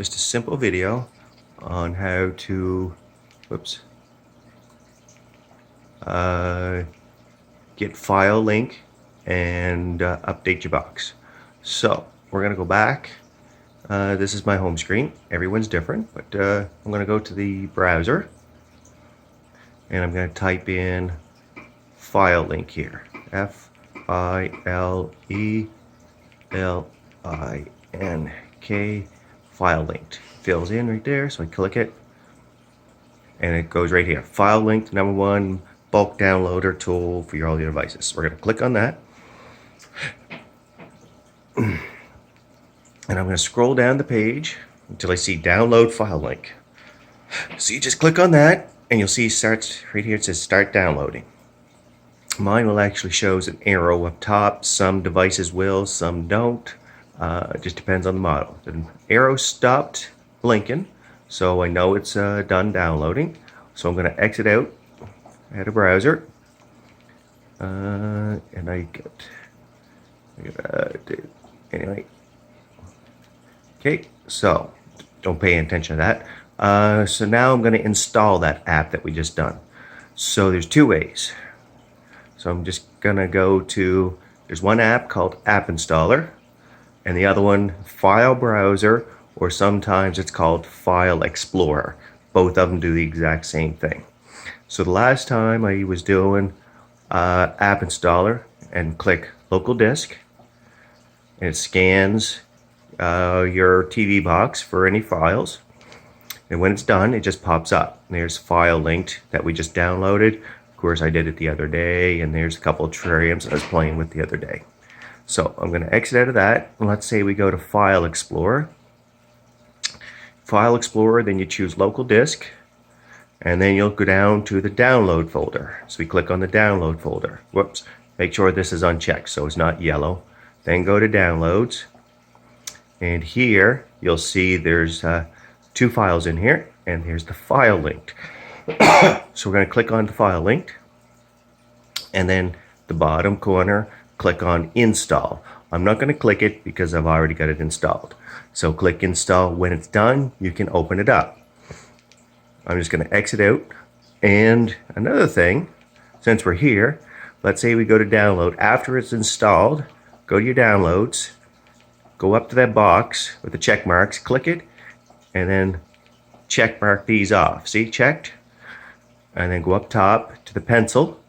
just a simple video on how to, get file link and update your box. So we're gonna go back. This is my home screen. Everyone's different, but I'm gonna go to the browser and I'm gonna type in file link here. FILELINK, file linked. Fills in right there, so I click it and it goes right here. File linked, #1 bulk downloader tool for all your devices. We're going to click on that. And I'm going to scroll down the page until I see download file link. So you just click on that and you'll see starts right here. It says start downloading. Mine will actually shows an arrow up top. Some devices will, some don't. It just depends on the model. The arrow stopped blinking, so I know it's done downloading. So I'm going to exit out at a browser, and anyway. Okay, so don't pay attention to that. So now I'm going to install that app that we just done. So there's two ways. So I'm just gonna go to, there's one app called App Installer and the other one File Browser, or sometimes it's called File Explorer. Both of them do the exact same thing. So the last time I was doing App Installer and click local disk, and it scans your TV box for any files. And when it's done, it just pops up. There's file linked that we just downloaded. Of course, I did it the other day, and there's a couple of terrariums I was playing with the other day. So I'm going to exit out of that. And let's say we go to File Explorer. File Explorer, then you choose local disk, and then you'll go down to the download folder. So we click on the download folder. Whoops, make sure this is unchecked so it's not yellow. Then go to downloads, and here you'll see there's two files in here, and here's the file linked. So we're going to click on the file linked, and then the bottom corner, click on install. I'm not going to click it because I've already got it installed. So click install. When it's done, you can open it up. I'm just going to exit out. And another thing, since we're here, let's say we go to download. After it's installed, go to your downloads, go up to that box with the check marks, click it, and then check mark these off. See, checked? And then go up top to the pencil,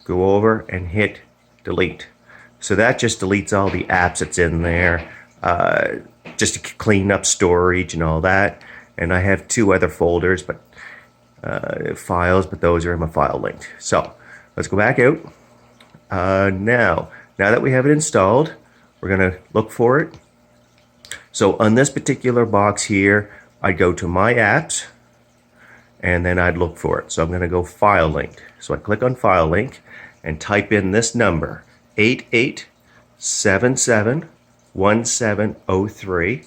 go over and hit delete. So that just deletes all the apps that's in there, just to clean up storage and all that. And I have two other folders, but files, but those are in my file linked. So let's go back out. Now that we have it installed, we're gonna look for it. So on this particular box here, I'd go to my apps, and then I'd look for it. So I'm going to go file linked. So I click on file link and type in this number, 88771703,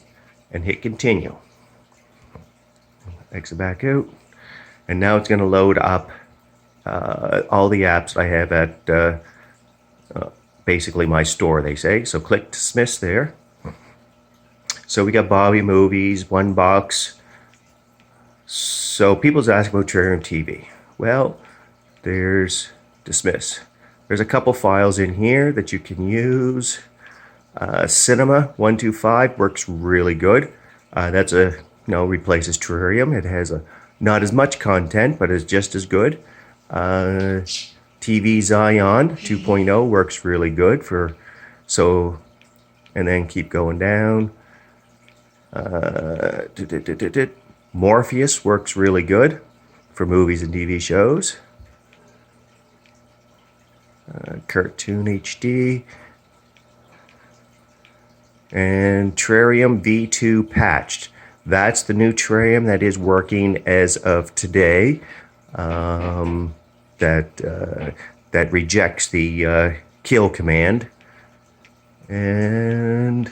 and hit continue. Exit back out, and now it's going to load up all the apps I have at basically my store, they say. So click dismiss there. So we got Bobby Movies, one box. So people's asking about terrarium TV. Well, there's dismiss. There's a couple files in here that you can use. Cinema 125 works really good. That's replaces terrarium. It has not as much content, but is just as good. TV Zion 2.0 works really good and then keep going down. Morpheus works really good for movies and TV shows. Cartoon HD. And Terrarium V2 patched. That's the new terrarium that is working as of today. That rejects the kill command. And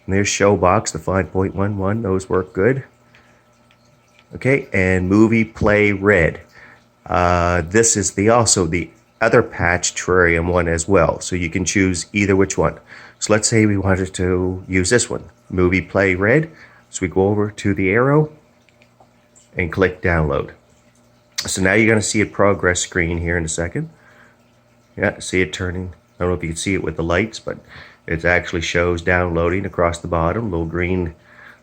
there's Showbox, the 5.11. Those work good. Okay, and Movie Play Red. This is also the other patch terrarium one as well. So you can choose either which one. So let's say we wanted to use this one, movie play red. So we go over to the arrow and click download. So now you're going to see a progress screen here in a second. Yeah, see it turning. I don't know if you can see it with the lights, but it actually shows downloading across the bottom, little green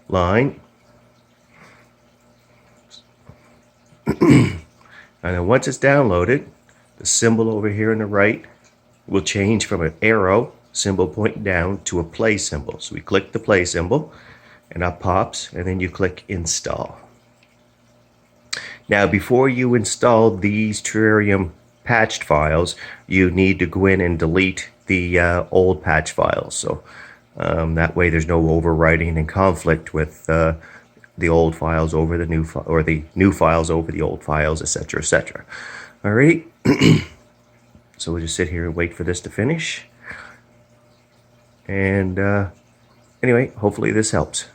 line. And then once it's downloaded, the symbol over here on the right will change from an arrow symbol pointing down to a play symbol. So we click the play symbol and up pops, and then you click install. Now before you install these Terrarium patched files, you need to go in and delete the old patch files. So that way there's no overwriting and conflict with the old files over the new or the new files over the old files, etc., etc. Alrighty. So we'll just sit here and wait for this to finish. And anyway, hopefully this helps.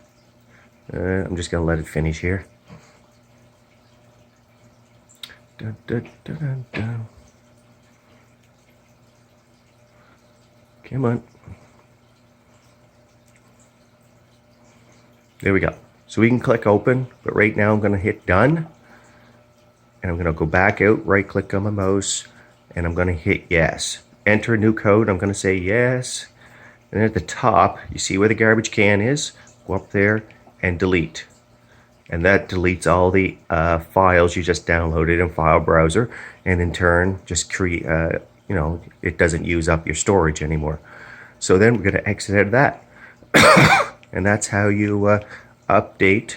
I'm just gonna let it finish here. Dun, dun, dun, dun, dun. Come on. There we go. So we can click open, but right now I'm going to hit done. And I'm going to go back out, right click on my mouse, and I'm going to hit yes. Enter a new code, I'm going to say yes. And at the top, you see where the garbage can is? Go up there and delete. And that deletes all the files you just downloaded in File Browser, and in turn, just create, it doesn't use up your storage anymore. So then we're going to exit out of that. And that's how you update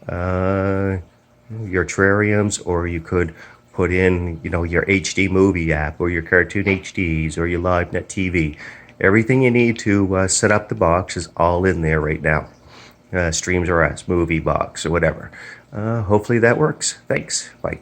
your terrariums, or you could put in, your HD movie app, or your Cartoon HDs, or your LiveNet TV. Everything you need to set up the box is all in there right now. Streams or apps, movie box, or whatever. Hopefully that works. Thanks. Bye.